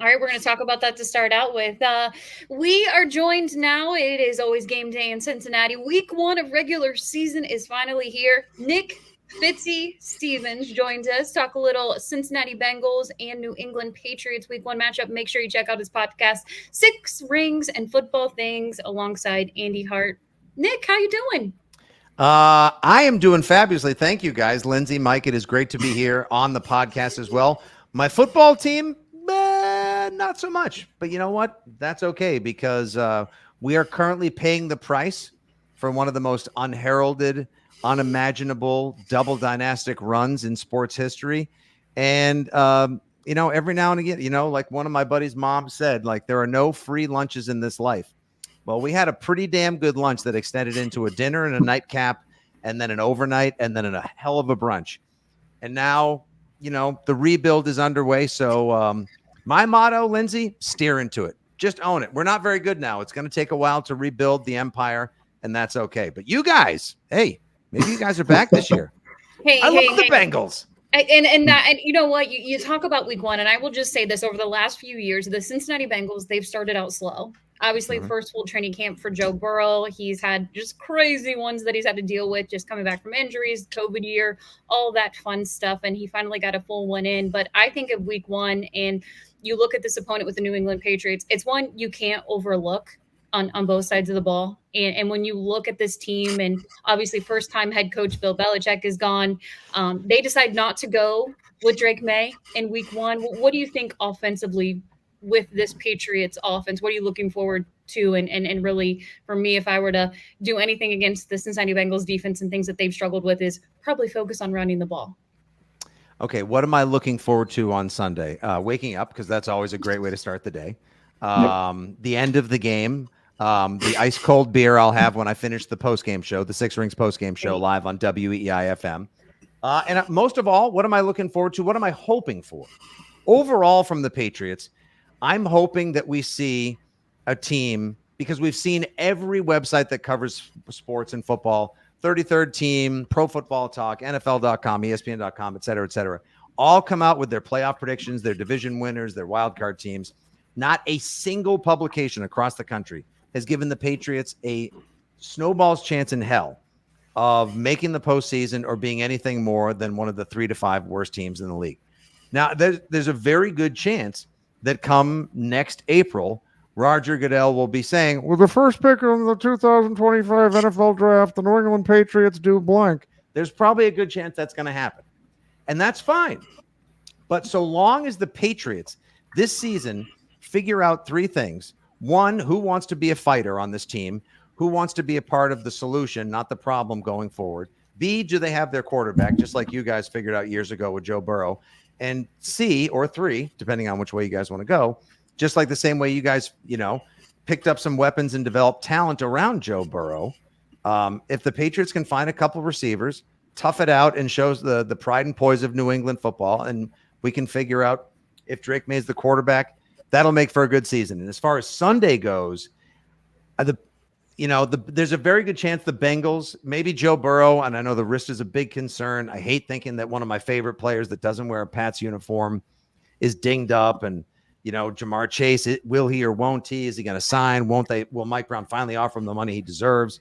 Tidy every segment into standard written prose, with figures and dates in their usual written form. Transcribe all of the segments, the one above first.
All right, we're going to talk about that to start out with. We are joined now. It is always game day in Cincinnati. Week 1 of regular season is finally here. Nick Fitzy Stevens joins us. Talk a little Cincinnati Bengals and New England Patriots Week 1 matchup. Make sure you check out his podcast, Six Rings and Football Things, alongside Andy Hart. Nick, how you doing? I am doing fabulously. Thank you, guys. Lindsay, Mike, it is great to be here on the podcast as well. My football team, not so much. But you know what? That's okay, because we are currently paying the price for one of the most unheralded, unimaginable double dynastic runs in sports history. And, every now and again, like one of my buddy's mom said, like, there are no free lunches in this life. Well, we had a pretty damn good lunch that extended into a dinner and a nightcap, and then an overnight, and then a hell of a brunch. And now, the rebuild is underway. So my motto, Lindsay, steer into it. Just own it. We're not very good now. It's going to take a while to rebuild the empire, and that's okay. But you guys, hey, maybe you guys are back this year. I love the Bengals. And you know what? You talk about week 1, and I will just say this: over the last few years, the Cincinnati Bengals, they've started out slow. Obviously, first full training camp for Joe Burrow. He's had just crazy ones that he's had to deal with, just coming back from injuries, COVID year, all that fun stuff. And he finally got a full one in. But I think of week 1, and you look at this opponent with the New England Patriots, it's one you can't overlook on both sides of the ball. And when you look at this team, and obviously first-time head coach Bill Belichick is gone, they decide not to go with Drake May in week 1. What do you think offensively with this Patriots offense? What are you looking forward to? And really, for me, if I were to do anything against the Cincinnati Bengals defense and things that they've struggled with, is probably focus on running the ball. Okay, what am I looking forward to on Sunday? Waking up, because that's always a great way to start the day. The end of the game, the ice cold beer I'll have when I finish the post-game show, the Six Rings post-game show live on WEEI-FM. And most of all, what am I looking forward to? What am I hoping for? Overall, from the Patriots, I'm hoping that we see a team, because we've seen every website that covers sports and football, 33rd Team, Pro Football Talk, NFL.com, ESPN.com, et cetera, all come out with their playoff predictions, their division winners, their wildcard teams. Not a single publication across the country has given the Patriots a snowball's chance in hell of making the postseason or being anything more than one of the 3 to 5 worst teams in the league. Now, there's a very good chance that come next April, Roger Goodell will be saying, well, the first pick in the 2025 NFL draft, the New England Patriots do blank. There's probably a good chance that's going to happen. And that's fine. But so long as the Patriots this season figure out 3 things. 1, who wants to be a fighter on this team? Who wants to be a part of the solution, not the problem going forward? B, do they have their quarterback, just like you guys figured out years ago with Joe Burrow? And C, or 3, depending on which way you guys want to go, just like the same way you guys, picked up some weapons and developed talent around Joe Burrow. If the Patriots can find a couple receivers, tough it out, and shows the pride and poise of New England football, and we can figure out if Drake May's the quarterback, that'll make for a good season. And as far as Sunday goes, there's a very good chance the Bengals, maybe Joe Burrow, and I know the wrist is a big concern. I hate thinking that one of my favorite players that doesn't wear a Pats uniform is dinged up. And, Jamar Chase, will he or won't he? Is he going to sign? Won't they? Will Mike Brown finally offer him the money he deserves?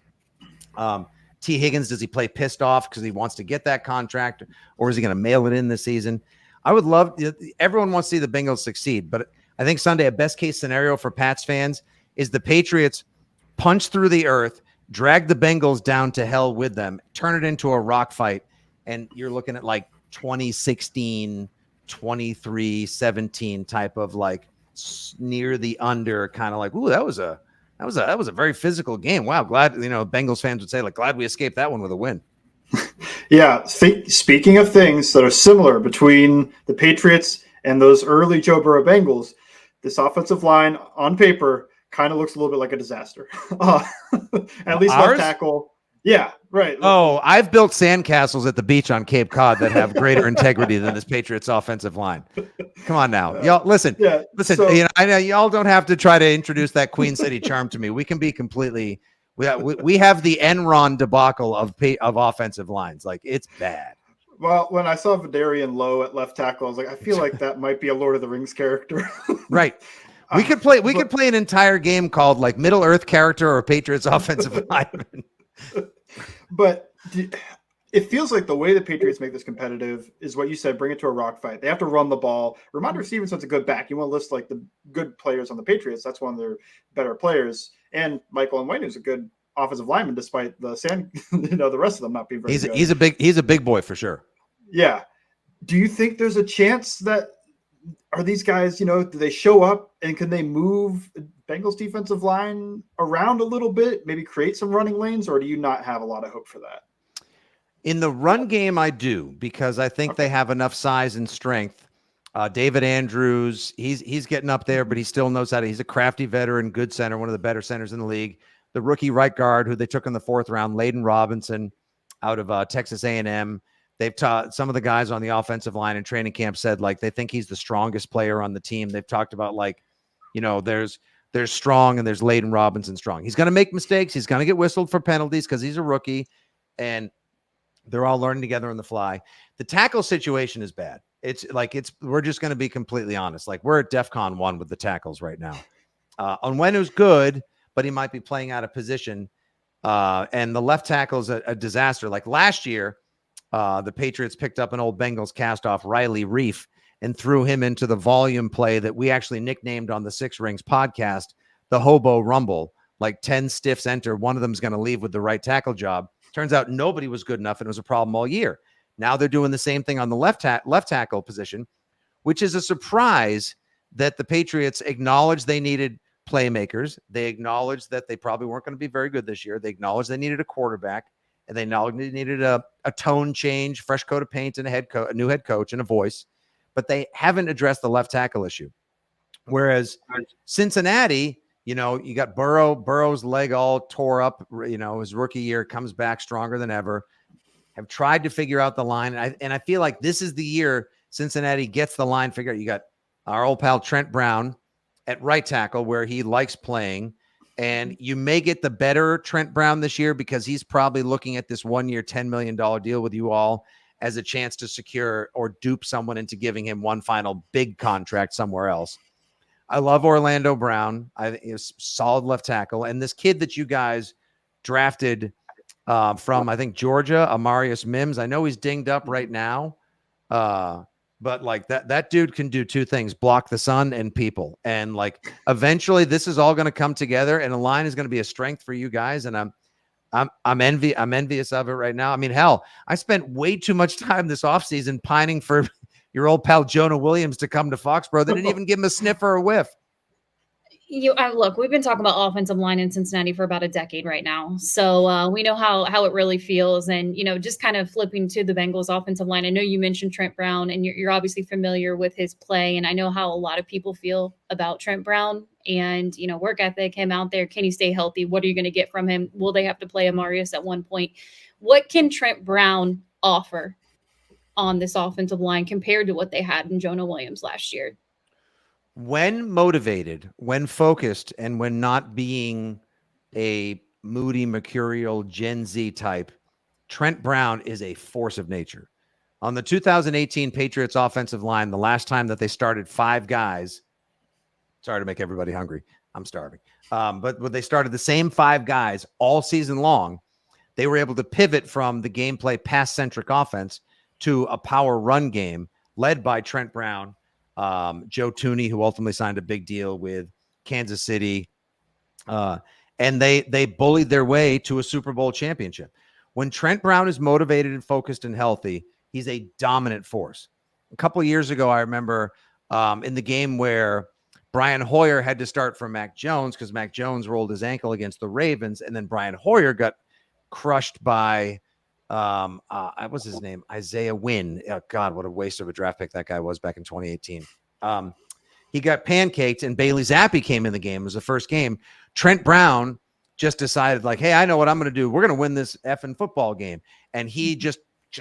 T. Higgins, does he play pissed off because he wants to get that contract, or is he going to mail it in this season? I would love – everyone wants to see the Bengals succeed, but I think Sunday a best-case scenario for Pats fans is the Patriots – punch through the earth, drag the Bengals down to hell with them, turn it into a rock fight, and you're looking at like 2016, 23-17 type of like near the under, kind of like, ooh, that was a very physical game. Wow, glad Bengals fans would say like, glad we escaped that one with a win. Yeah, speaking of things that are similar between the Patriots and those early Joe Burrow Bengals, this offensive line on paper kind of looks a little bit like a disaster. At least left tackle. Yeah, right. Oh, I've built sandcastles at the beach on Cape Cod that have greater integrity than this Patriots offensive line. Come on now. Y'all, listen. So, I know y'all don't have to try to introduce that Queen City charm to me. We can be completely we have the Enron debacle of offensive lines. Like, it's bad. Well, when I saw Vidarian Lowe at left tackle, I was like, I feel like that might be a Lord of the Rings character. Right. We could play an entire game called like Middle Earth character or Patriots offensive lineman. But it feels like the way the Patriots make this competitive is what you said, bring it to a rock fight. They have to run the ball. Ramondre Stevenson's a good back. You want to list like the good players on the Patriots. That's one of their better players. And Michael Onwenu's a good offensive lineman, despite the rest of them not being very good. He's a big boy for sure. Yeah. Do you think there's a chance that are these guys, do they show up and can they move Bengals defensive line around a little bit, maybe create some running lanes, or do you not have a lot of hope for that? In the run game, I do, because I think they have enough size and strength. David Andrews, he's getting up there, but he still knows he's a crafty veteran, good center, one of the better centers in the league. The rookie right guard who they took in the 4th round, Layden Robinson out of Texas A&M. They've taught some of the guys on the offensive line in training camp said like they think he's the strongest player on the team. They've talked about like, there's strong and there's Layden Robinson strong. He's going to make mistakes. He's going to get whistled for penalties because he's a rookie, and they're all learning together on the fly. The tackle situation is bad. We're just going to be completely honest. Like we're at DEFCON 1 with the tackles right now. Onwenu's good, but he might be playing out of position. And the left tackle is a disaster. Like last year, the Patriots picked up an old Bengals cast-off, Riley Reef, and threw him into the volume play that we actually nicknamed on the Six Rings podcast, the Hobo Rumble. Like 10 stiffs enter. One of them is going to leave with the right tackle job. Turns out nobody was good enough, and it was a problem all year. Now they're doing the same thing on the left tackle position, which is a surprise that the Patriots acknowledged they needed playmakers. They acknowledged that they probably weren't going to be very good this year. They acknowledged they needed a quarterback, and they acknowledged they needed a tone change, fresh coat of paint, and a new head coach and a voice. But they haven't addressed the left tackle issue. Whereas Cincinnati, you got Burrow's leg all tore up, his rookie year, comes back stronger than ever, have tried to figure out the line. And I feel like this is the year Cincinnati gets the line figured out. You got our old pal Trent Brown at right tackle where he likes playing. And you may get the better Trent Brown this year because he's probably looking at this 1-year, $10 million deal with you all as a chance to secure or dupe someone into giving him one final big contract somewhere else. I love Orlando Brown. I think he's solid left tackle. And this kid that you guys drafted from, I think, Georgia, Amarius Mims. I know he's dinged up right now. But like that dude can do two things: block the sun and people. And like eventually this is all going to come together and a line is going to be a strength for you guys. And I'm envious of it right now. I mean, hell, I spent way too much time this offseason pining for your old pal Jonah Williams to come to Foxborough. They didn't even give him a sniff or a whiff. Look, we've been talking about offensive line in Cincinnati for about a decade right now. So we know how it really feels. And, just kind of flipping to the Bengals offensive line. I know you mentioned Trent Brown, and you're obviously familiar with his play. And I know how a lot of people feel about Trent Brown and, work ethic, him out there. Can he stay healthy? What are you going to get from him? Will they have to play Amarius at one point? What can Trent Brown offer on this offensive line compared to what they had in Jonah Williams last year? When motivated, when focused, and when not being a moody, mercurial Gen Z type, Trent Brown is a force of nature. On the 2018 Patriots offensive line, the last time that they started 5 guys, sorry to make everybody hungry, I'm starving. But when they started the same 5 guys all season long, they were able to pivot from the gameplay pass-centric offense to a power run game led by Trent Brown, Joe Tooney, who ultimately signed a big deal with Kansas City. And they bullied their way to a Super Bowl championship. When Trent Brown is motivated and focused and healthy, he's a dominant force. A couple of years ago, I remember in the game where Brian Hoyer had to start for Mac Jones because Mac Jones rolled his ankle against the Ravens, and then Brian Hoyer got crushed by what's his name? Isaiah Wynn. Oh, God, what a waste of a draft pick that guy was back in 2018. He got pancaked, and Bailey Zappi came in the game. It was the first game. Trent Brown just decided, like, hey, I know what I'm going to do. We're going to win this effing football game. And he just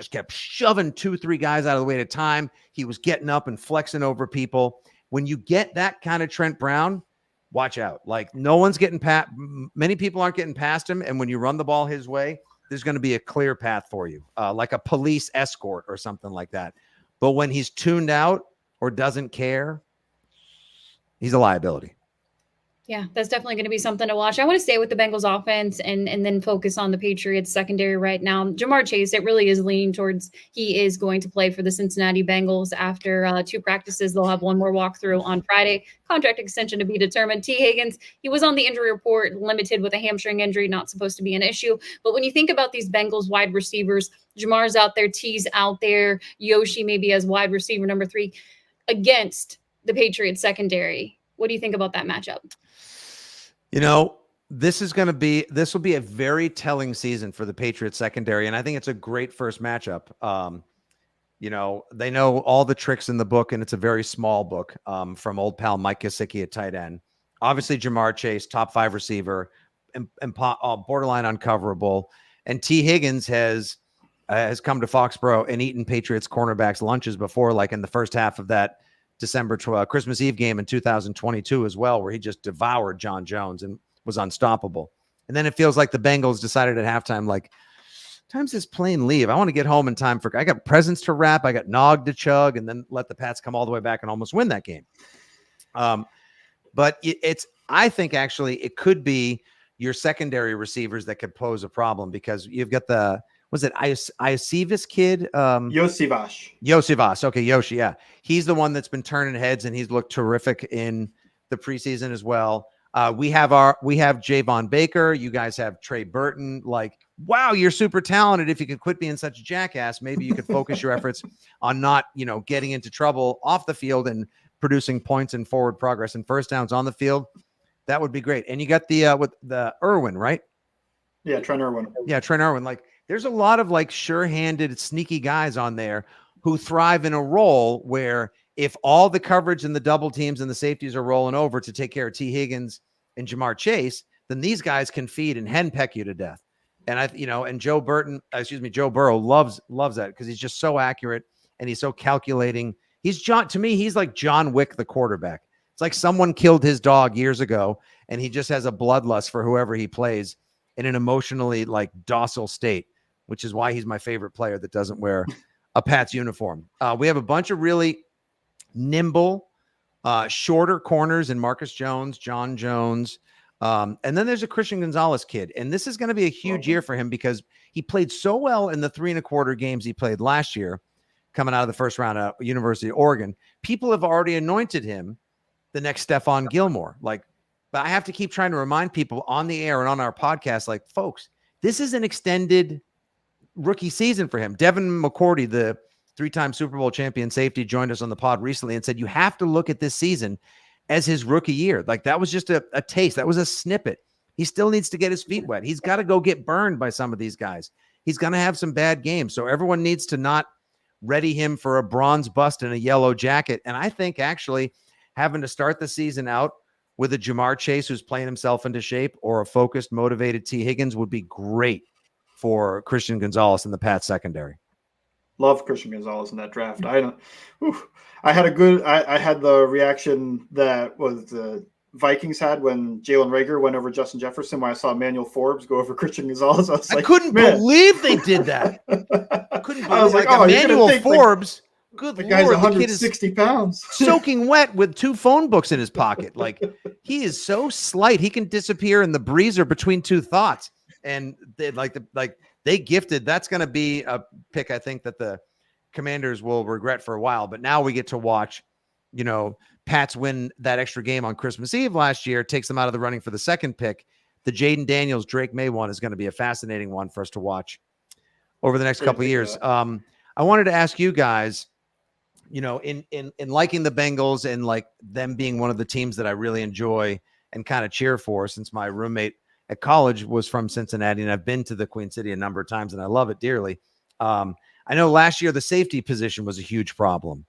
kept shoving 2-3 guys out of the way at a time. He was getting up and flexing over people. When you get that kind of Trent Brown, watch out. Like, no one's getting past. Many people aren't getting past him. And when you run the ball his way, there's going to be a clear path for you, like a police escort or something like that. But when he's tuned out or doesn't care, he's a liability. Yeah, that's definitely going to be something to watch. I want to stay with the Bengals offense and then focus on the Patriots secondary right now. Jamar Chase, it really is leaning towards he is going to play for the Cincinnati Bengals after 2 practices. They'll have one more walkthrough on Friday. Contract extension to be determined. T. Higgins, he was on the injury report, limited with a hamstring injury, not supposed to be an issue. But when you think about these Bengals wide receivers, Jamar's out there, T's out there, Yoshi maybe as wide receiver number 3 against the Patriots secondary. What do you think about that matchup? You know, this will be a very telling season for the Patriots secondary. And I think it's a great first matchup. You know, they know all the tricks in the book, and it's a very small book from old pal Mike Gesicki at tight end. Obviously, Jamar Chase, top 5 receiver, and borderline uncoverable. And T. Higgins has come to Foxborough and eaten Patriots cornerbacks lunches before, like in the first half of that December Christmas Eve game in 2022 as well, where he just devoured John Jones and was unstoppable. And then it feels like the Bengals decided at halftime, like, time's this plane leave. I want to get home in time I got presents to wrap. I got nog to chug, and then let the Pats come all the way back and almost win that game. But I think actually it could be your secondary receivers that could pose a problem, because you've got was it Iosivas kid? Yosivas. Okay, Yoshi. Yeah. He's the one that's been turning heads, and he's looked terrific in the preseason as well. We have Javon Baker. You guys have Trey Burton. Like, wow, you're super talented. If you could quit being such a jackass, maybe you could focus your efforts on not, getting into trouble off the field and producing points and forward progress and first downs on the field. That would be great. And you got the Irwin, right? Yeah, Trent Irwin. Yeah, Trent Irwin. Like, there's a lot of like sure-handed, sneaky guys on there who thrive in a role where if all the coverage and the double teams and the safeties are rolling over to take care of T. Higgins and Jamar Chase, then these guys can feed and henpeck you to death. And and Joe Burrow loves that, because he's just so accurate and he's so calculating. To me, he's like John Wick, the quarterback. It's like someone killed his dog years ago, and he just has a bloodlust for whoever he plays in an emotionally like docile state, which is why he's my favorite player that doesn't wear a Pats uniform. We have a bunch of really nimble, shorter corners in Marcus Jones, John Jones. And then there's a Christian Gonzalez kid. And this is going to be a huge year for him, because he played so well in the 3 1/4 games he played last year, coming out of the first round at University of Oregon. People have already anointed him the next Stephon Gilmore. But I have to keep trying to remind people on the air and on our podcast, like, folks, this is an extended rookie season for him. Devin McCourty, the 3-time Super Bowl champion safety, joined us on the pod recently and said, you have to look at this season as his rookie year. Like, that was just a taste. That was a snippet. He still needs to get his feet wet. He's got to go get burned by some of these guys. He's going to have some bad games. So everyone needs to not ready him for a bronze bust in a yellow jacket. And I think actually having to start the season out with a Jamar Chase who's playing himself into shape, or a focused, motivated T. Higgins would be great for Christian Gonzalez in the Pats secondary. Love Christian Gonzalez in that draft. I had the reaction that was the Vikings had when Jalen Reagor went over Justin Jefferson, when I saw Emmanuel Forbes go over Christian Gonzalez. I couldn't believe they did that. I was like, Emmanuel Forbes. Good the Lord, guy's 160 pounds, soaking wet with 2 phone books in his pocket. Like, he is so slight, he can disappear in the breezer between 2 thoughts. And they gifted. That's going to be a pick, I think, that the Commanders will regret for a while. But now we get to watch, Pats win that extra game on Christmas Eve last year, takes them out of the running for the second pick. The Jaden Daniels, Drake May one is going to be a fascinating one for us to watch over the next couple of years. I wanted to ask you guys, in liking the Bengals and like them being one of the teams that I really enjoy and kind of cheer for, since my roommate at college was from Cincinnati, and I've been to the Queen City a number of times and I love it dearly. I know last year the safety position was a huge problem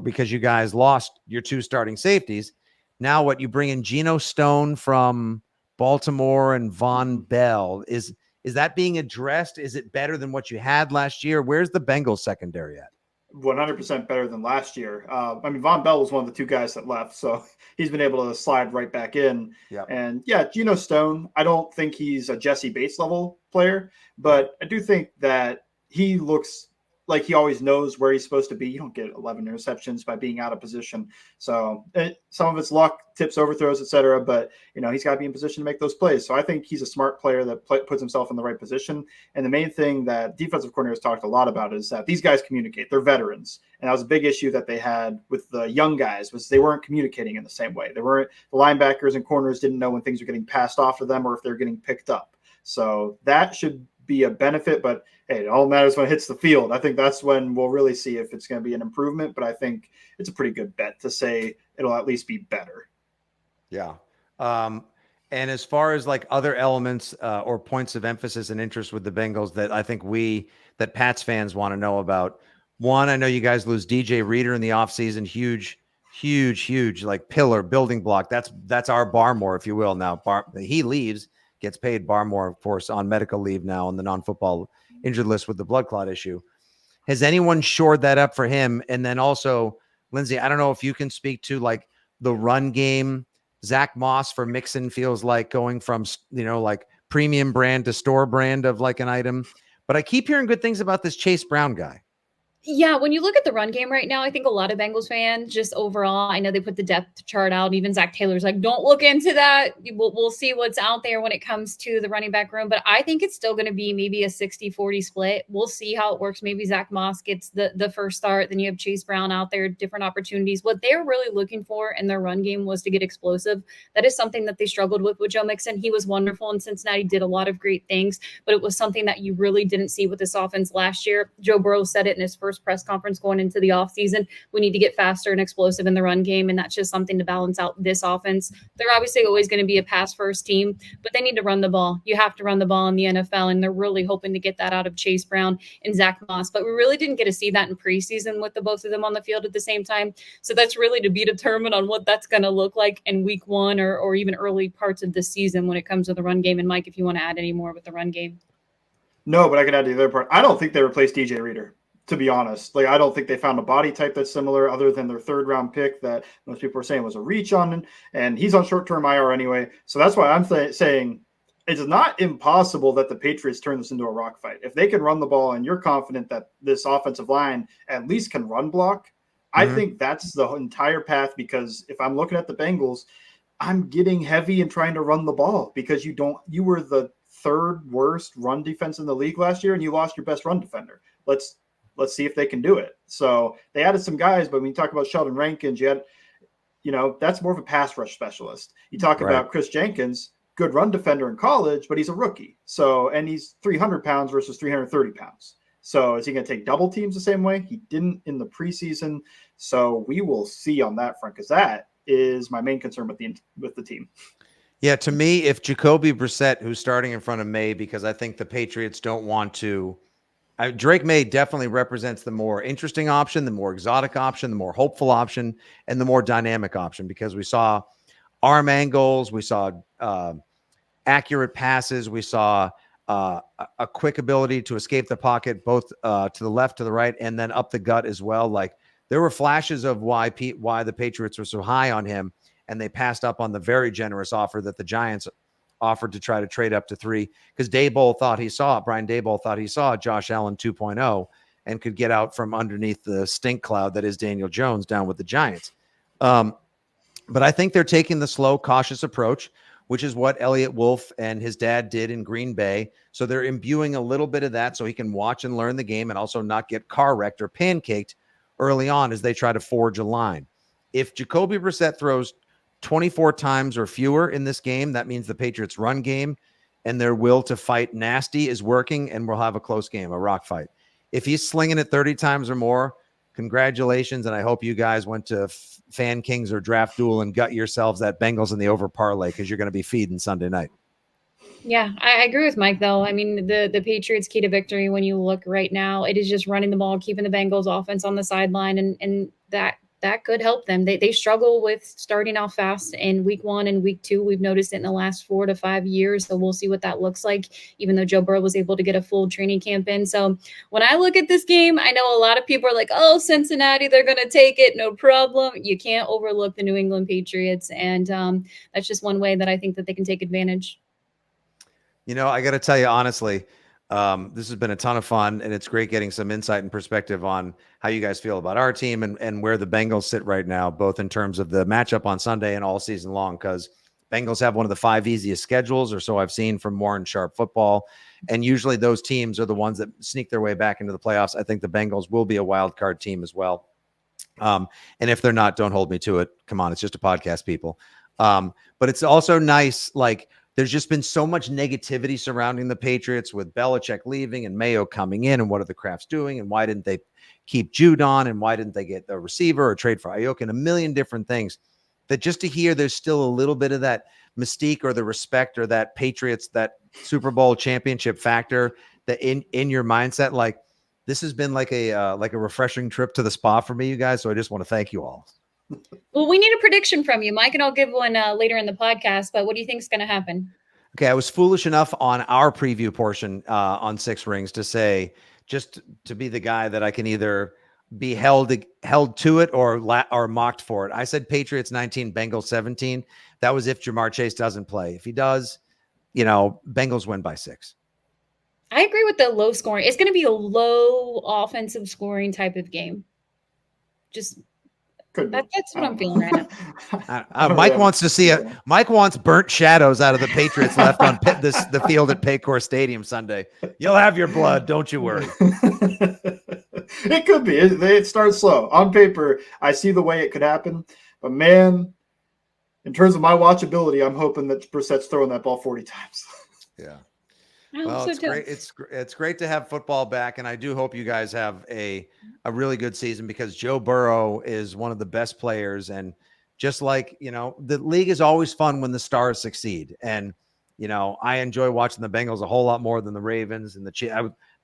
because you guys lost your 2 starting safeties. Now what you bring in Geno Stone from Baltimore and Von Bell, is that being addressed? Is it better than what you had last year? Where's the Bengals secondary at? 100% better than last year. I mean, Von Bell was one of the two guys that left, so he's been able to slide right back in. Yeah. And yeah, Geno Stone, I don't think he's a Jesse Bates level player, but I do think that he looks like he always knows where he's supposed to be. You don't get 11 interceptions by being out of position. So some of it's luck, tips, overthrows, etc. But, he's got to be in position to make those plays. So I think he's a smart player that puts himself in the right position. And the main thing that defensive coordinators talked a lot about is that these guys communicate. They're veterans. And that was a big issue that they had with the young guys was they weren't communicating in the same way. The linebackers and corners didn't know when things were getting passed off to them or if they're getting picked up. So that should be a benefit, but hey, it all matters when it hits the field. I think that's when we'll really see if it's going to be an improvement, but I think it's a pretty good bet to say it'll at least be better. Yeah. And as far as like other elements or points of emphasis and interest with the Bengals that I think that Pats fans want to know about. One, I know you guys lose DJ Reader in the offseason. Huge, like pillar, building block. That's our Barmore, if you will. Now, he leaves, gets paid. Barmore, of course, on medical leave now on the non-football injured list with the blood clot issue. Has anyone shored that up for him? And then also, Lindsay, I don't know if you can speak to like the run game. Zach Moss for Mixon feels like going from, like premium brand to store brand of like an item. But I keep hearing good things about this Chase Brown guy. Yeah, when you look at the run game right now, I think a lot of Bengals fans just overall, I know they put the depth chart out. And even Zach Taylor's like, don't look into that. We'll see what's out there when it comes to the running back room. But I think it's still going to be maybe a 60-40 split. We'll see how it works. Maybe Zach Moss gets the first start. Then you have Chase Brown out there, different opportunities. What they're really looking for in their run game was to get explosive. That is something that they struggled with Joe Mixon. He was wonderful in Cincinnati, did a lot of great things, but it was something that you really didn't see with this offense last year. Joe Burrow said it in his first press conference going into the offseason. We need to get faster and explosive in the run game, and that's just something to balance out this offense. They're obviously always going to be a pass-first team, but they need to run the ball. You have to run the ball in the NFL, and they're really hoping to get that out of Chase Brown and Zach Moss. But we really didn't get to see that in preseason with the both of them on the field at the same time. So that's really to be determined on what that's going to look like in week one or even early parts of the season when it comes to the run game. And Mike, if you want to add any more with the run game. No, but I can add the other part. I don't think they replaced DJ Reader, to be honest. Like, I don't think they found a body type that's similar other than their third round pick that most people are saying was a reach on, and he's on short-term IR anyway. So that's why I'm saying it's not impossible that the Patriots turn this into a rock fight. If they can run the ball and you're confident that this offensive line at least can run block, I think that's the entire path, because if I'm looking at the Bengals, I'm getting heavy and trying to run the ball because you were the third worst run defense in the league last year and you lost your best run defender. Let's see if they can do it. So they added some guys, but when you talk about Sheldon Rankins, that's more of a pass rush specialist. You talk about Chris Jenkins, good run defender in college, but he's a rookie. So, and he's 300 pounds versus 330 pounds. So is he going to take double teams the same way? He didn't in the preseason. So we will see on that front, because that is my main concern with the team. Yeah, to me, if Jacoby Brissett, who's starting in front of May, because I think the Patriots don't want to Drake May definitely represents the more interesting option, the more exotic option, the more hopeful option, and the more dynamic option, because we saw arm angles, we saw accurate passes, we saw a quick ability to escape the pocket, both to the left, to the right, and then up the gut as well. Like, there were flashes of why the Patriots were so high on him, and they passed up on the very generous offer that the Giants offered to try to trade up to 3, because Brian Daboll thought he saw Josh Allen 2.0 and could get out from underneath the stink cloud that is Daniel Jones down with the Giants. But I think they're taking the slow, cautious approach, which is what Elliott Wolf and his dad did in Green Bay. So they're imbuing a little bit of that so he can watch and learn the game and also not get car wrecked or pancaked early on as they try to forge a line. If Jacoby Brissett throws 24 times or fewer in this game, that means the Patriots' run game and their will to fight nasty is working, and we'll have a close game, a rock fight. If he's slinging it 30 times or more, congratulations, and I hope you guys went to Fan Kings or Draft Duel and gut yourselves that Bengals in the over parlay, because you're going to be feeding Sunday night. Yeah, I agree with Mike, though. I mean, the Patriots' key to victory, when you look right now, it is just running the ball, keeping the Bengals offense on the sideline, and that that could help them. They struggle with starting off fast in week 1 and week 2. We've noticed it in the last 4 to 5 years. So we'll see what that looks like, even though Joe Burrow was able to get a full training camp in. So when I look at this game, I know a lot of people are like, oh, Cincinnati, they're going to take it. No problem. You can't overlook the New England Patriots. And that's just one way that I think that they can take advantage. You know, I got to tell you, honestly, this has been a ton of fun, and it's great getting some insight and perspective on how you guys feel about our team and where the Bengals sit right now, both in terms of the matchup on Sunday and all season long, because Bengals have one of the 5 easiest schedules, or so I've seen from Warren Sharp football. And usually those teams are the ones that sneak their way back into the playoffs. I think the Bengals will be a wild card team as well. And if they're not, don't hold me to it. Come on, it's just a podcast, people. But it's also nice, like, there's just been so much negativity surrounding the Patriots with Belichick leaving and Mayo coming in, and what are the Crafts doing, and why didn't they keep Judon, and why didn't they get the receiver or trade for Ayuk, and a million different things. That just to hear there's still a little bit of that mystique or the respect or that Patriots, that Super Bowl championship factor that in your mindset, like this has been like a refreshing trip to the spa for me, you guys. So I just want to thank you all. Well, we need a prediction from you, Mike, and I'll give one later in the podcast. But what do you think is going to happen? Okay, I was foolish enough on our preview portion on Six Rings to say, just to be the guy that I can either be held to it or mocked for it. I said Patriots 19, Bengals 17. That was if Jamar Chase doesn't play. If he does, Bengals win by 6. I agree with the low scoring. It's going to be a low offensive scoring type of game. Just that's what I'm feeling right now. Mike wants to see it. Mike wants burnt shadows out of the Patriots left on the field at Paycor Stadium Sunday. You'll have your blood, don't you worry. It could be. It starts slow. On paper, I see the way it could happen. But, man, in terms of my watchability, I'm hoping that Brissett's throwing that ball 40 times. Yeah. Well, it's great. It's great to have football back, and I do hope you guys have a really good season, because Joe Burrow is one of the best players, and just like the league is always fun when the stars succeed, and I enjoy watching the Bengals a whole lot more than the Ravens and the Chiefs.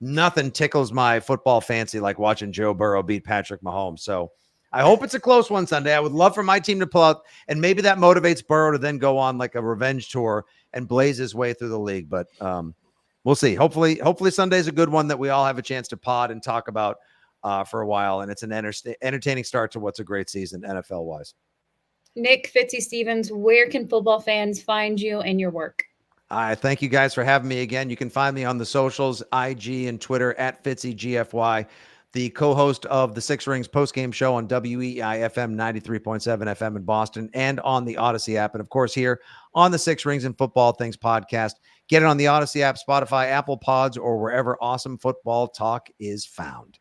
Nothing tickles my football fancy like watching Joe Burrow beat Patrick Mahomes. So I hope it's a close one Sunday. I would love for my team to pull out, and maybe that motivates Burrow to then go on like a revenge tour and blaze his way through the league, but we'll see. Hopefully Sunday's a good one that we all have a chance to pod and talk about for a while. And it's an entertaining start to what's a great season NFL-wise. Nick, Fitzy, Stevens, where can football fans find you and your work? I thank you guys for having me again. You can find me on the socials, IG and Twitter at FitzyGFY, the co-host of the Six Rings postgame show on WEI FM 93.7 FM in Boston, and on the Odyssey app. And of course, here on the Six Rings and Football Things podcast. Get it on the Odyssey app, Spotify, Apple Pods, or wherever awesome football talk is found.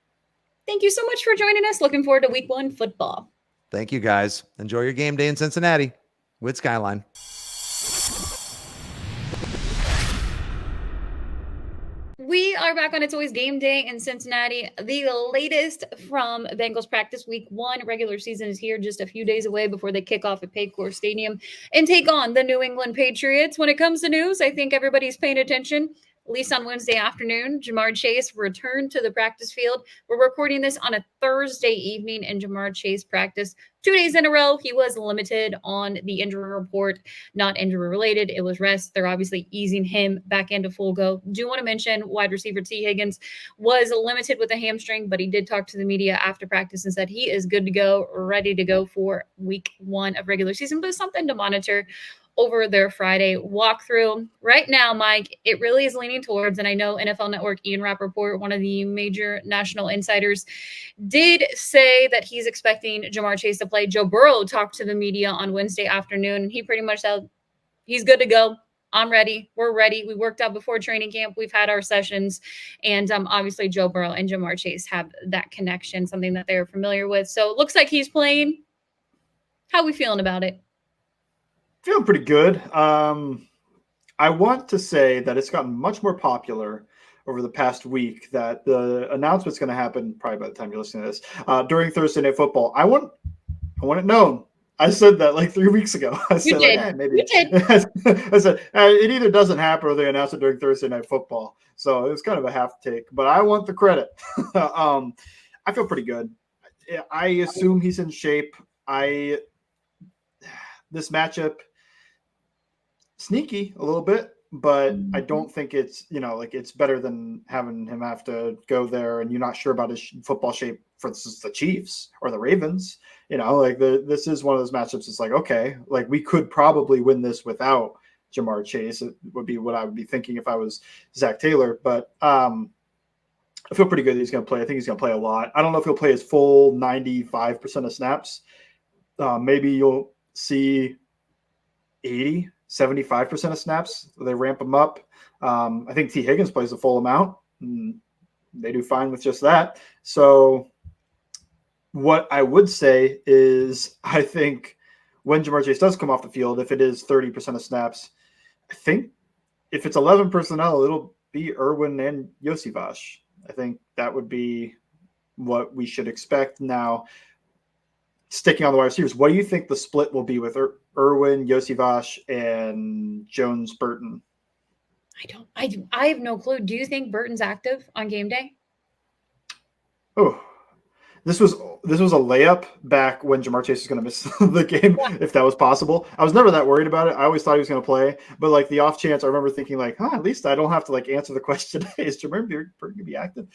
Thank you so much for joining us. Looking forward to week 1 football. Thank you, guys. Enjoy your game day in Cincinnati with Skyline. We are back on It's Always Game Day in Cincinnati. The latest from Bengals practice. Week 1 regular season is here, just a few days away before they kick off at Paycor Stadium and take on the New England Patriots. When it comes to news, I think everybody's paying attention. At least on Wednesday afternoon, Jamar Chase returned to the practice field. We're recording this on a Thursday evening, and Jamar Chase practiced 2 days in a row. He was limited on the injury report, not injury related. It was rest. They're obviously easing him back into full go. Do want to mention wide receiver T. Higgins was limited with a hamstring, but he did talk to the media after practice and said he is good to go, ready to go for week 1 of regular season, but something to monitor over their Friday walkthrough. Right now, Mike, it really is leaning towards, and I know NFL Network Ian Rappaport, one of the major national insiders, did say that he's expecting Jamar Chase to play. Joe Burrow talked to the media on Wednesday afternoon, and he pretty much said he's good to go. I'm ready. We're ready. We worked out before training camp. We've had our sessions. And obviously Joe Burrow and Jamar Chase have that connection, something that they're familiar with. So it looks like he's playing. How are we feeling about it? Feeling pretty good. I want to say that it's gotten much more popular over the past week, that the announcement's going to happen probably by the time you're listening to this during Thursday Night Football. I want it known. I said that like 3 weeks ago. I said, maybe. You did. I said it either doesn't happen or they announce it during Thursday Night Football. So it was kind of a half take, but I want the credit. I feel pretty good. I assume he's in shape. This matchup sneaky a little bit, but I don't think it's, like it's better than having him have to go there and you're not sure about his football shape, for instance, the Chiefs or the Ravens. This is one of those matchups. It's like, okay, like we could probably win this without Jamar Chase. It would be what I would be thinking if I was Zach Taylor, but I feel pretty good that he's going to play. I think he's going to play a lot. I don't know if he'll play his full 95% of snaps. Maybe you'll see 80, 75% of snaps. They ramp him up. I think T. Higgins plays the full amount. They do fine with just that. So what I would say is I think when Jamar Chase does come off the field, if it is 30% of snaps, I think if it's 11 personnel, it'll be Irwin and Yosivash. I think that would be what we should expect. Now, sticking on the wide receivers, what do you think the split will be with Irwin, Yosivash, and Jones Burton? I have no clue. Do you think Burton's active on game day? Oh, this was a layup back when Jamar Chase was going to miss the game, if that was possible. I was never that worried about it. I always thought he was going to play, but like the off chance, I remember thinking like, at least I don't have to like answer the question. Is Jamar Burton going to be active?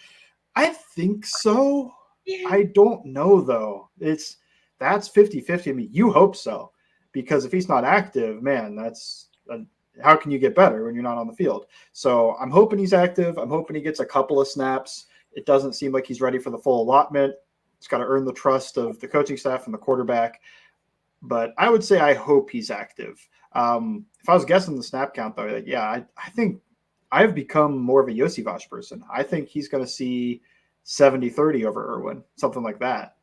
I think so. Yeah. I don't know though. That's 50-50. I mean, you hope so, because if he's not active, man, how can you get better when you're not on the field? So I'm hoping he's active. I'm hoping he gets a couple of snaps. It doesn't seem like he's ready for the full allotment. He's got to earn the trust of the coaching staff and the quarterback. But I would say I hope he's active. If I was guessing the snap count, though, I think I've become more of a Yosivash person. I think he's going to see 70-30 over Irwin, something like that.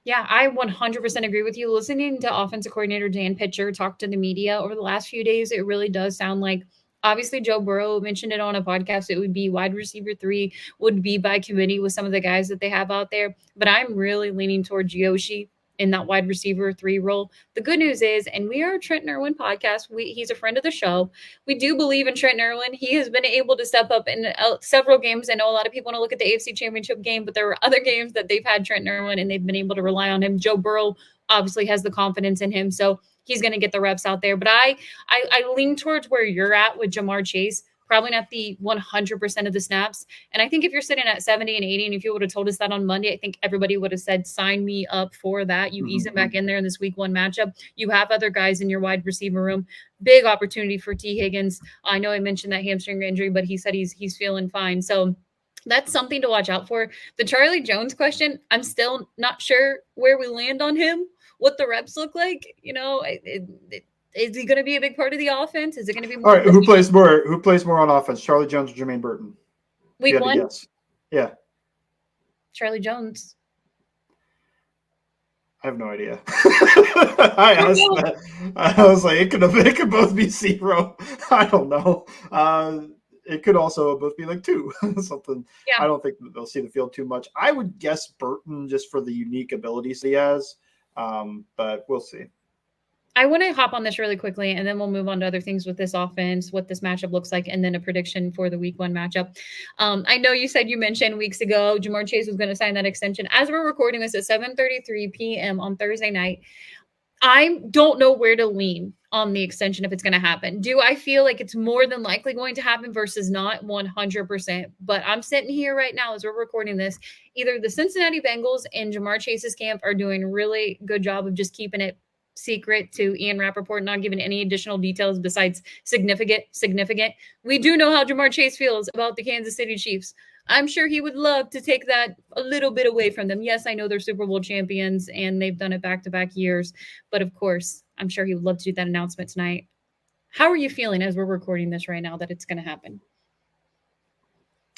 Yeah, I 100% agree with you. Listening to offensive coordinator Dan Pitcher talk to the media over the last few days, it really does sound like, obviously, Joe Burrow mentioned it on a podcast. It would be wide receiver 3, would be by committee with some of the guys that they have out there. But I'm really leaning towards Yoshi in that wide receiver 3 role. The good news is, and we are a Trenton Irwin podcast. He's a friend of the show. We do believe in Trenton Irwin. He has been able to step up in several games. I know a lot of people want to look at the AFC Championship game, but there were other games that they've had Trenton Irwin and they've been able to rely on him. Joe Burrow obviously has the confidence in him, so he's going to get the reps out there. But I lean towards where you're at with Jamar Chase. Probably not the 100% of the snaps. And I think if you're sitting at 70 and 80, and if you would have told us that on Monday, I think everybody would have said, sign me up for that. You ease him back in there in this week 1 matchup. You have other guys in your wide receiver room. Big opportunity for T. Higgins. I know I mentioned that hamstring injury, but he said he's feeling fine. So that's something to watch out for. The Charlie Jones question, I'm still not sure where we land on him, what the reps look like. Is he going to be a big part of the offense? Is it going to be more? All right, who plays more on offense, Charlie Jones or Jermaine Burton? Week 1? Yes. Yeah. Charlie Jones. I have no idea. I asked that. I was like, it could both be 0. I don't know. It could also both be like 2, something. Yeah. I don't think they'll see the field too much. I would guess Burton just for the unique abilities he has, but we'll see. I want to hop on this really quickly, and then we'll move on to other things with this offense, what this matchup looks like, and then a prediction for the week 1 matchup. I know you mentioned weeks ago Jamar Chase was going to sign that extension. As we're recording this at 7:33 p.m. on Thursday night, I don't know where to lean on the extension if it's going to happen. Do I feel like it's more than likely going to happen versus not? 100%. But I'm sitting here right now as we're recording this. Either the Cincinnati Bengals and Jamar Chase's camp are doing a really good job of just keeping it secret to Ian Rappaport, not giving any additional details besides significant. We do know how Jamar Chase feels about the Kansas City Chiefs. I'm sure he would love to take that a little bit away from them. Yes, I know they're Super Bowl champions and they've done it back-to-back years, but of course, I'm sure he would love to do that announcement tonight. How are you feeling as we're recording this right now that it's going to happen?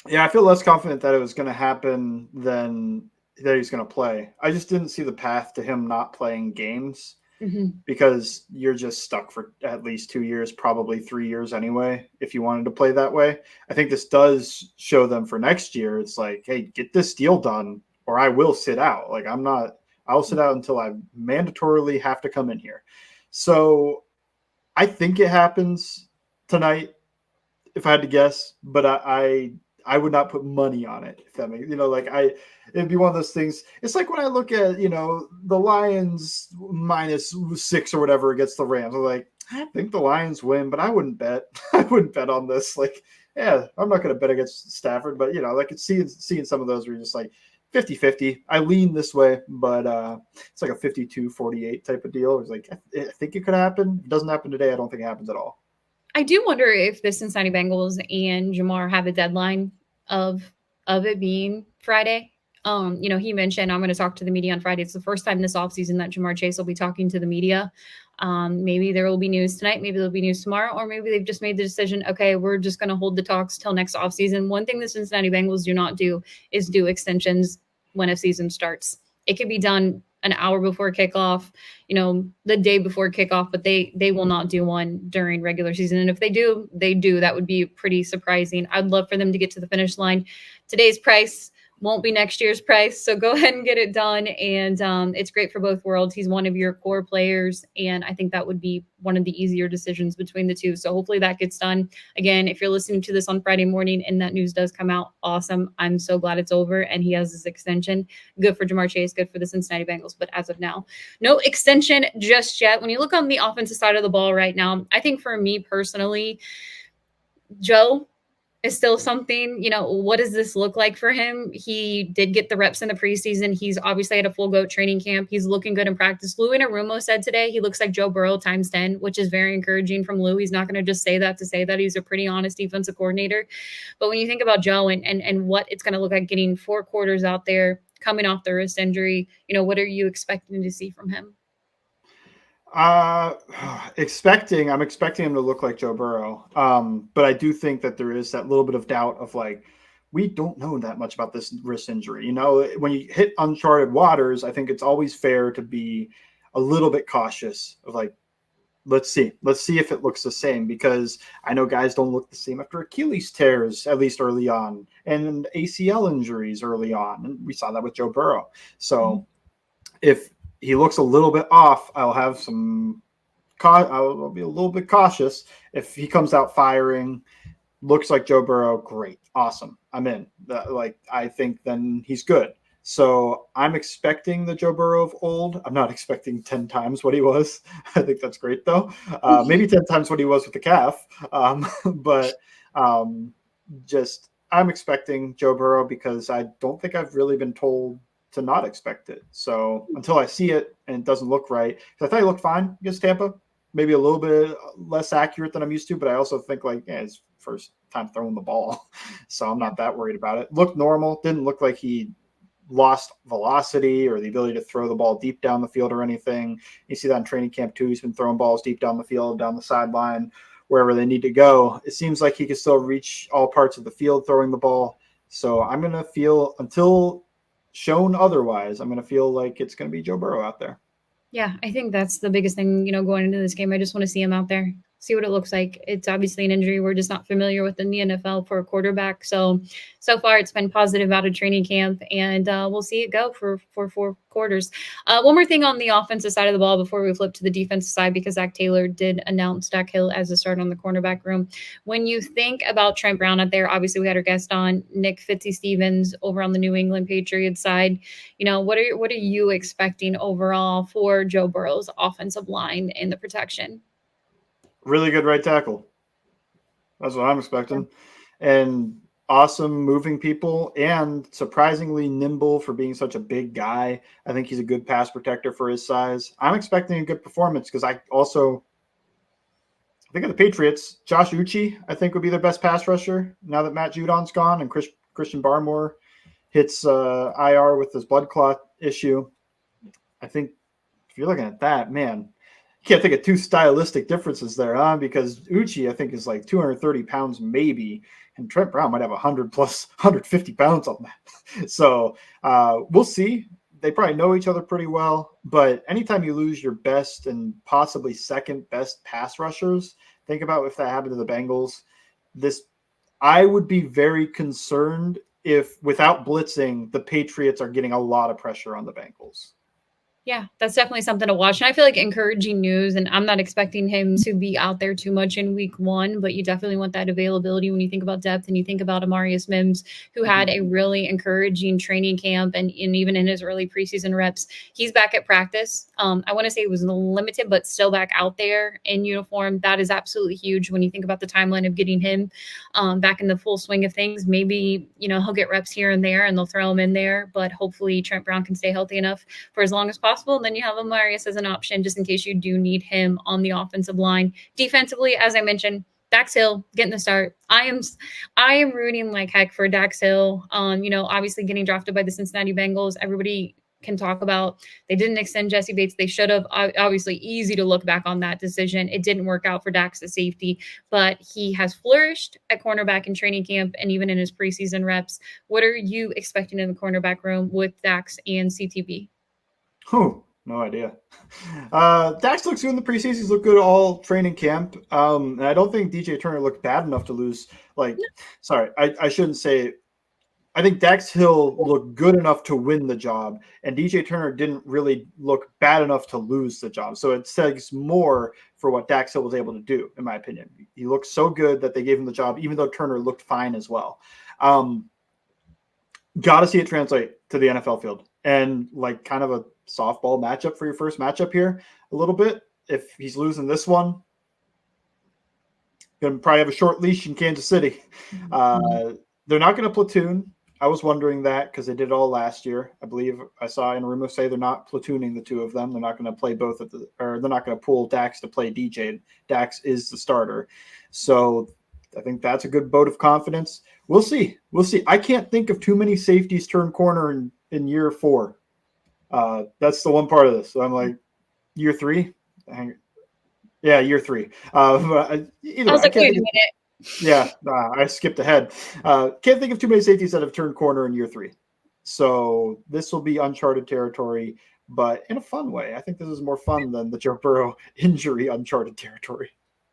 Yeah, I feel less confident that it was going to happen than that he's going to play. I just didn't see the path to him not playing games. Because you're just stuck for at least 2 years, probably 3 years anyway, if you wanted to play that way. I think this does show them for next year. It's like, hey, get this deal done or I will sit out. Like I'll sit out until I mandatorily have to come in here. So I think it happens tonight, if I had to guess, but I I would not put money on it. If that makes, like it'd be one of those things. It's like when I look at, the Lions -6 or whatever against the Rams. I'm like, I think the Lions win, but I wouldn't bet. I wouldn't bet on this. Like, yeah, I'm not going to bet against Stafford, but like it's seeing some of those where you're just like 50-50. I lean this way, but it's like a 52-48 type of deal. It's like, I think it could happen. If it doesn't happen today, I don't think it happens at all. I do wonder if the Cincinnati Bengals and Jamar have a deadline of it being Friday. He mentioned I'm going to talk to the media on Friday. It's the first time this offseason that Jamar Chase will be talking to the media. Maybe there will be news tonight. Maybe there'll be news tomorrow, or maybe they've just made the decision, okay, we're just going to hold the talks till next offseason. One thing the Cincinnati Bengals do not do is do extensions when a season starts. It could be done an hour before kickoff, the day before kickoff, but they will not do one during regular season. And if they do, that would be pretty surprising. I'd love for them to get to the finish line. Today's price won't be next year's price. So go ahead and get it done. And it's great for both worlds. He's one of your core players. And I think that would be one of the easier decisions between the two. So hopefully that gets done. Again, if you're listening to this on Friday morning and that news does come out, awesome. I'm so glad it's over and he has this extension. Good for Jamar Chase, good for the Cincinnati Bengals. But as of now, no extension just yet. When you look on the offensive side of the ball right now, I think for me personally, Joe is still something, what does this look like for him? He did get the reps in the preseason. He's obviously at a full goat training camp. He's looking good in practice. Lou Anarumo said today he looks like Joe Burrow times 10, which is very encouraging from Lou. He's not going to just say that to say that. He's a pretty honest defensive coordinator. But when you think about Joe and what it's going to look like getting 4 quarters out there, coming off the wrist injury, what are you expecting to see from him? I'm expecting him to look like Joe Burrow. But I do think that there is that little bit of doubt of like, we don't know that much about this wrist injury. When you hit uncharted waters, I think it's always fair to be a little bit cautious of like, let's see if it looks the same, because I know guys don't look the same after Achilles tears, at least early on, and ACL injuries early on. And we saw that with Joe Burrow. So if he looks a little bit off, I'll be a little bit cautious. If he comes out firing, looks like Joe Burrow, great, awesome, I'm in. I think then he's good. So I'm expecting the Joe Burrow of old. I'm not expecting 10 times what he was. I think that's great though. Maybe 10 times what he was with the calf. Just I'm expecting Joe Burrow because I don't think I've really been told to not expect it. So until I see it and it doesn't look right, because I thought he looked fine against Tampa, maybe a little bit less accurate than I'm used to, but I also think his first time throwing the ball. So I'm not that worried about it. Looked normal. Didn't look like he lost velocity or the ability to throw the ball deep down the field or anything. You see that in training camp too. He's been throwing balls deep down the field, down the sideline, wherever they need to go. It seems like he can still reach all parts of the field throwing the ball. So I'm going to feel, until shown otherwise, I'm going to feel like it's going to be Joe Burrow out there. Yeah, I think that's the biggest thing, going into this game. I just want to see him out there, see what it looks like. It's obviously an injury we're just not familiar with in the NFL for a quarterback. So far it's been positive out of training camp, and we'll see it go for 4 quarters. One more thing on the offensive side of the ball before we flip to the defensive side, because Zach Taylor did announce Dak Hill as a start on the cornerback room. When you think about Trent Brown out there, obviously we had our guest on, Nick Fitzy Stevens over on the New England Patriots side. What are you expecting overall for Joe Burrow's offensive line and the protection? Really good right tackle. That's what I'm expecting. And awesome moving people and surprisingly nimble for being such a big guy. I think he's a good pass protector for his size. I'm expecting a good performance because I think of the Patriots, Josh Uche, I think would be their best pass rusher now that Matt Judon's gone and Christian Barmore hits IR with his blood clot issue. I think if you're looking at that, man, you can't think of two stylistic differences there, huh? Because Uche, I think, is like 230 pounds maybe, and Trent Brown might have 100 plus 150 pounds on that. So we'll see. They probably know each other pretty well, but anytime you lose your best and possibly second best pass rushers, think about if that happened to the Bengals. I would be very concerned if, without blitzing, the Patriots are getting a lot of pressure on the Bengals. Yeah, that's definitely something to watch. And I feel like encouraging news, and I'm not expecting him to be out there too much in week one, but you definitely want that availability when you think about depth and you think about Amarius Mims, who had a really encouraging training camp and even in his early preseason reps. He's back at practice. I want to say it was limited, but still back out there in uniform. That is absolutely huge when you think about the timeline of getting him back in the full swing of things. Maybe, he'll get reps here and there and they'll throw him in there, but hopefully Trent Brown can stay healthy enough for as long as possible. And then you have Amarius as an option just in case you do need him on the offensive line. Defensively, as I mentioned, Dax Hill getting the start. I am rooting like heck for Dax Hill. Obviously getting drafted by the Cincinnati Bengals. Everybody can talk about they didn't extend Jesse Bates. They should have. Obviously, easy to look back on that decision. It didn't work out for Dax at safety, but he has flourished at cornerback in training camp and even in his preseason reps. What are you expecting in the cornerback room with Dax and CTB? Oh, no idea. Dax looks good in the preseason. He's looked good all training camp. And I don't think DJ Turner looked bad enough to lose. Sorry, I shouldn't say. I think Dax Hill looked good enough to win the job, and DJ Turner didn't really look bad enough to lose the job. So it says more for what Dax Hill was able to do, in my opinion. He looked so good that they gave him the job, even though Turner looked fine as well. Got to see it translate to the NFL field, and kind of a softball matchup for your first matchup here a little bit. If he's losing this one, going to probably have a short leash in Kansas City. They're not going to platoon. I was wondering that because they did it all last year. I believe I saw in rumors say they're not platooning the two of them. They're not going to play both or they're not going to pull Dax to play DJ. Dax is the starter. So I think that's a good vote of confidence. We'll see. I can't think of too many safeties turn corner in year 4. That's the one part of this. So I'm like, year 3? Yeah, year 3. Either way, yeah, I skipped ahead. Can't think of too many safeties that have turned corner in year 3. So this will be uncharted territory, but in a fun way. I think this is more fun than the Joe Burrow injury uncharted territory.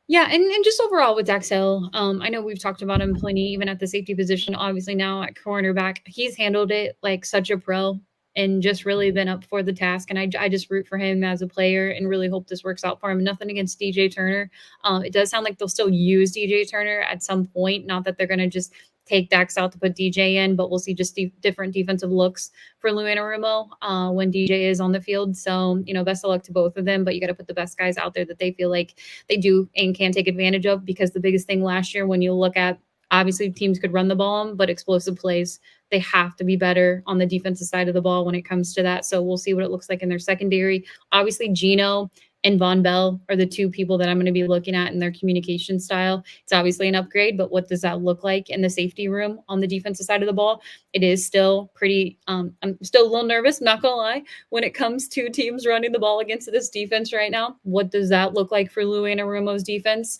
Yeah, and just overall with Dax Hill, I know we've talked about him plenty, even at the safety position. Obviously now at cornerback, he's handled it like such a pro and just really been up for the task. And I just root for him as a player and really hope this works out for him. Nothing against DJ Turner. It does sound like they'll still use DJ Turner at some point. Not that they're going to just take Dax out to put DJ in, but we'll see just different defensive looks for Lou Anarumo when DJ is on the field. So, best of luck to both of them, but you got to put the best guys out there that they feel like they do and can take advantage of, because the biggest thing last year, when you look at, obviously teams could run the ball, but explosive plays, they have to be better on the defensive side of the ball when it comes to that. So we'll see what it looks like in their secondary. Obviously, Gino and Von Bell are the two people that I'm going to be looking at in their communication style. It's obviously an upgrade, but what does that look like in the safety room on the defensive side of the ball? It is still pretty, I'm still a little nervous, not going to lie, when it comes to teams running the ball against this defense right now. What does that look like for Lou Anarumo's defense?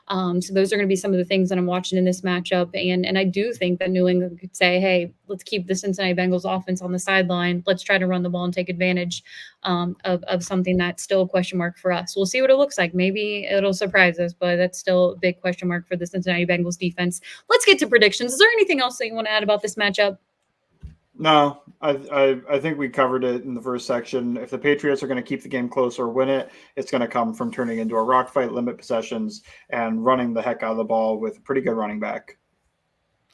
So those are going to be some of the things that I'm watching in this matchup. And I do think that New England could say, hey, let's keep the Cincinnati Bengals offense on the sideline. Let's try to run the ball and take advantage of something that's still a question mark for us. We'll see what it looks like. Maybe it'll surprise us, but that's still a big question mark for the Cincinnati Bengals defense. Let's get to predictions. Is there anything else that you want to add about this matchup? No, I think we covered it in the first section. If the Patriots are going to keep the game close or win it, it's going to come from turning into a rock fight, limit possessions, and running the heck out of the ball with a pretty good running back.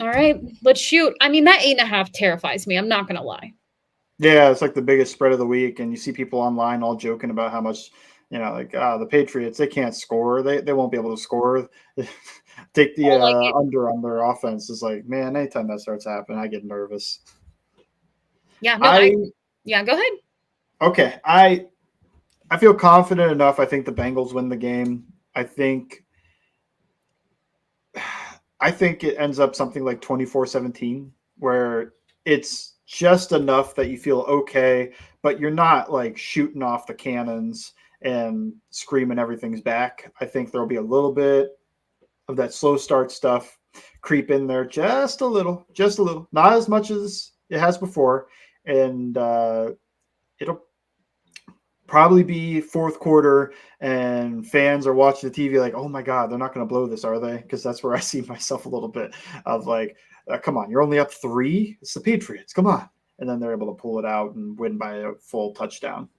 All right, let's shoot. I mean, that 8.5 terrifies me. I'm not going to lie. Yeah, it's like the biggest spread of the week, and you see people online all joking about how much, the Patriots, they can't score. They won't be able to score. Take the under on their offense. Is like, man, anytime that starts happening, I get nervous. Yeah, no, yeah, go ahead. Okay, I feel confident enough. I think the Bengals win the game. I think it ends up something like 24-17, where it's just enough that you feel okay, but you're not like shooting off the cannons and screaming everything's back. I think there'll be a little bit of that slow start stuff creep in there, just a little, not as much as it has before. And it'll probably be fourth quarter and fans are watching the TV like, oh my God, they're not going to blow this, are they? Because that's where I see myself a little bit of like, come on, you're only up 3. It's the Patriots. Come on. And then they're able to pull it out and win by a full touchdown.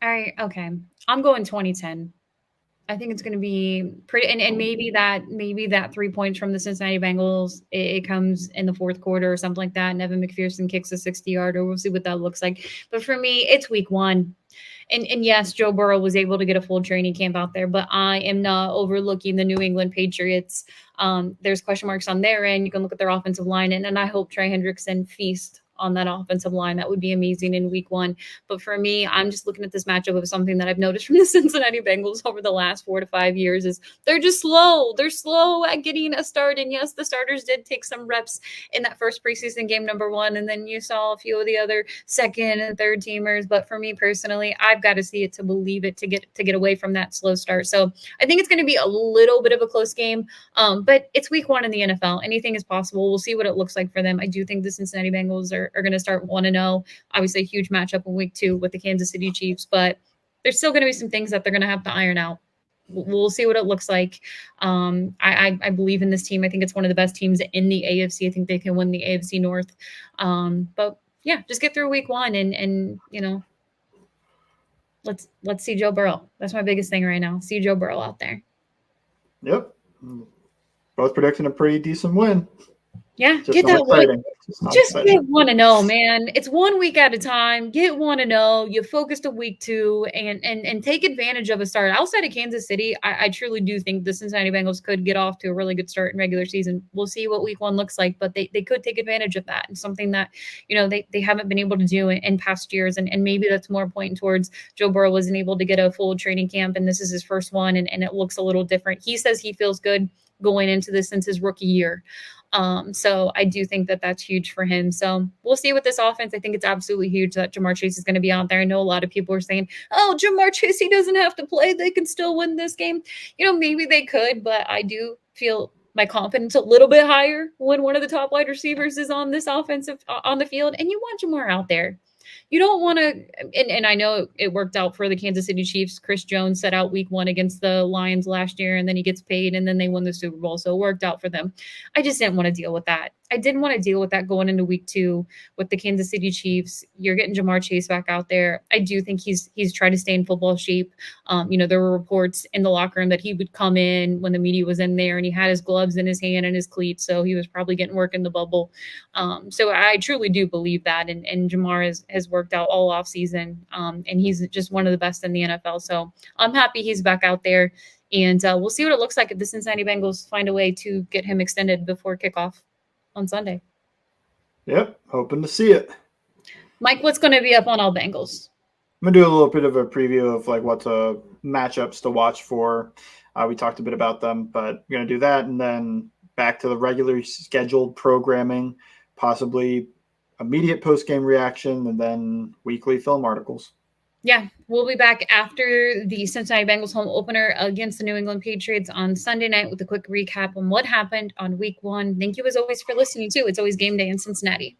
All right. Okay. I'm going 2010. I think it's going to be pretty, and maybe that 3 points from the Cincinnati Bengals, it comes in the fourth quarter or something like that. And Evan McPherson kicks a 60-yarder. We'll see what that looks like. But for me, it's week one. And yes, Joe Burrow was able to get a full training camp out there, but I am not overlooking the New England Patriots. There's question marks on their end. You can look at their offensive line, and I hope Trey Hendrickson feast on that offensive line. That would be amazing in week one. But for me, I'm just looking at this matchup of something that I've noticed from the Cincinnati Bengals over the last 4 to 5 years is they're just slow. They're slow at getting a start. And yes, the starters did take some reps in that first preseason game, number one. And then you saw a few of the other second and third teamers. But for me personally, I've got to see it to believe it, to get away from that slow start. So I think it's going to be a little bit of a close game. But it's week one in the NFL. Anything is possible. We'll see what it looks like for them. I do think the Cincinnati Bengals are going to start 1-0. Obviously, a huge matchup in week two with the Kansas City Chiefs, but there's still going to be some things that they're going to have to iron out. We'll see what it looks like. I believe in this team. I think it's one of the best teams in the AFC. I think they can win the AFC North. But yeah, just get through week one and you know, let's see Joe Burrow. That's my biggest thing right now. See Joe Burrow out there. Yep. Both predicting a pretty decent win. Yeah, Just get that win. Just get 1-0, man. It's 1 week at a time. Get 1-0. You focus to week two and take advantage of a start. Outside of Kansas City, I truly do think the Cincinnati Bengals could get off to a really good start in regular season. We'll see what week one looks like, but they could take advantage of that. And something that, you know, they haven't been able to do in past years. And maybe that's more pointing towards Joe Burrow wasn't able to get a full training camp, and this is his first one, and it looks a little different. He says he feels good going into this since his rookie year. So I do think that that's huge for him. So we'll see with this offense. I think it's absolutely huge that Ja'Marr Chase is going to be out there. I know a lot of people are saying, oh, Ja'Marr Chase, he doesn't have to play. They can still win this game. You know, maybe they could, but I do feel my confidence a little bit higher when one of the top wide receivers is on this offensive on the field, and you want Ja'Marr out there. You don't want to, and I know it worked out for the Kansas City Chiefs. Chris Jones set out week one against the Lions last year, and then he gets paid, and then they won the Super Bowl. So it worked out for them. I just didn't want to deal with that. I didn't want to deal with that going into week two with the Kansas City Chiefs. You're getting Ja'Marr Chase back out there. I do think he's tried to stay in football shape. You know, there were reports in the locker room that he would come in when the media was in there, and he had his gloves in his hand and his cleats, so he was probably getting work in the bubble. So I truly do believe that, and Ja'Marr has worked out all off season, and he's just one of the best in the NFL. So I'm happy he's back out there, and we'll see what it looks like if the Cincinnati Bengals find a way to get him extended before kickoff on Sunday. Yep, hoping to see it. Mike, what's going to be up on all Bengals? I'm going to do a little bit of a preview of like what's matchups to watch for. We talked a bit about them, but we're going to do that, and then back to the regularly scheduled programming, possibly immediate post-game reaction, and then weekly film articles. Yeah, we'll be back after the Cincinnati Bengals home opener against the New England Patriots on Sunday night with a quick recap on what happened on week one. Thank you as always for listening too. It's always game day in Cincinnati.